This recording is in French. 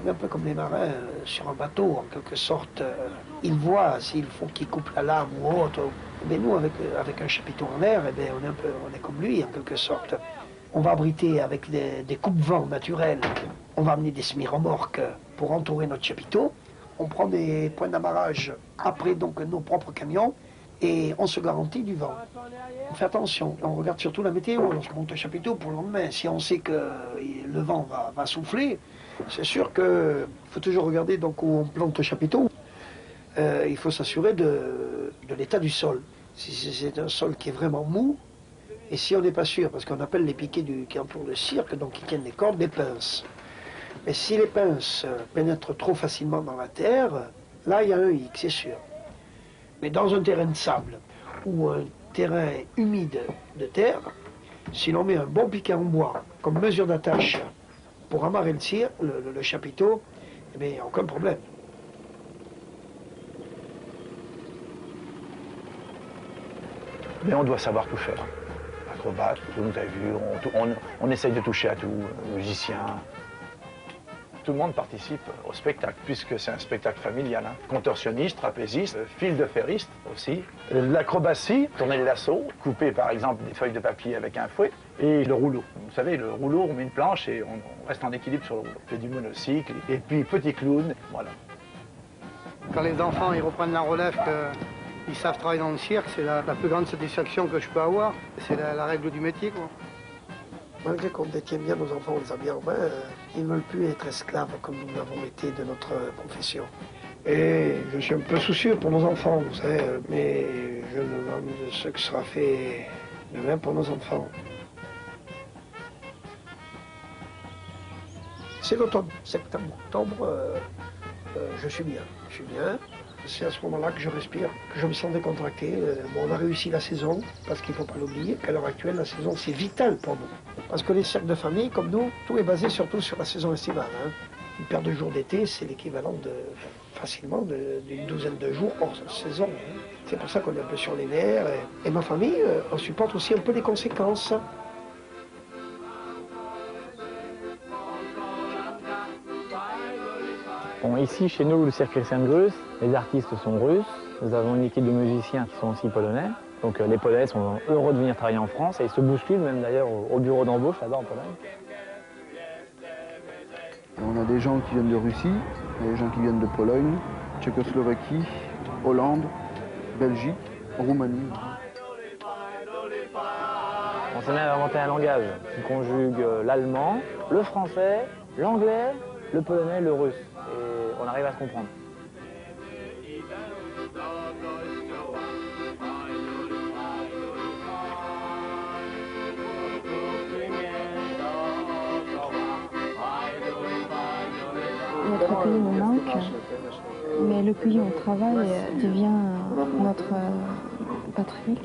Un peu comme les marins sur un bateau, en quelque sorte. Ils voient s'il faut qu'ils coupent la lame ou autre. Mais nous, avec un chapiteau en l'air, eh bien, on est comme lui, en quelque sorte. On va abriter avec des coupes-vents naturels. On va amener des semi-remorques pour entourer notre chapiteau. On prend des points d'amarrage après donc nos propres camions et on se garantit du vent. On fait attention, on regarde surtout la météo lorsqu'on monte un chapiteau pour le lendemain. Si on sait que le vent va souffler, c'est sûr qu'il faut toujours regarder donc, où on plante le chapiteau. Il faut s'assurer de l'état du sol. Si c'est un sol qui est vraiment mou, et si on n'est pas sûr, parce qu'on appelle les piquets qui entourent le cirque, donc qui tiennent les cordes, des pinces. Mais si les pinces pénètrent trop facilement dans la terre, là il y a un hic, c'est sûr. Mais dans un terrain de sable ou un terrain humide de terre, si l'on met un bon piquet en bois comme mesure d'attache pour amarrer le chapiteau, eh bien, il n'y a aucun problème. Mais on doit savoir tout faire. Acrobate, vous avez vu, on essaye de toucher à tout, musicien. Tout le monde participe au spectacle, puisque c'est un spectacle familial. Hein. Contorsionniste, trapéziste, fil de ferriste aussi. L'acrobatie, tourner les lassos, couper par exemple des feuilles de papier avec un fouet. Et le rouleau. Vous savez, le rouleau, on met une planche et on reste en équilibre sur le rouleau. On fait du monocycle. Et puis petit clown, voilà. Quand les enfants ils reprennent la relève, qu'ils savent travailler dans le cirque, c'est la plus grande satisfaction que je peux avoir. C'est la règle du métier, quoi. Malgré qu'on détient bien nos enfants, on les a bien en main, ils ne veulent plus être esclaves comme nous l'avons été de notre profession. Et je suis un peu soucieux pour nos enfants, vous savez, mais je me demande ce que sera fait demain pour nos enfants. C'est l'automne, septembre, octobre, je suis bien. C'est à ce moment-là que je respire, que je me sens décontracté. Bon, on a réussi la saison, parce qu'il ne faut pas l'oublier, qu'à l'heure actuelle, la saison, c'est vital pour nous. Parce que les cercles de famille, comme nous, tout est basé surtout sur la saison estivale. Hein. Une paire de jours d'été, c'est l'équivalent facilement d'une douzaine de jours hors saison. Hein. C'est pour ça qu'on est un peu sur les nerfs. Et ma famille, on supporte aussi un peu les conséquences. Bon, ici, chez nous, le cirque Christian Grus, les artistes sont russes. Nous avons une équipe de musiciens qui sont aussi polonais. Donc les Polonais sont heureux de venir travailler en France et ils se bousculent même d'ailleurs au bureau d'embauche là-bas en Pologne. On a des gens qui viennent de Russie, des gens qui viennent de Pologne, Tchécoslovaquie, Hollande, Belgique, Roumanie. On s'est même inventé un langage qui conjugue l'allemand, le français, l'anglais, le polonais, le russe. Et on arrive à se comprendre. Notre pays nous manque, mais le pays où on travaille devient notre patrie.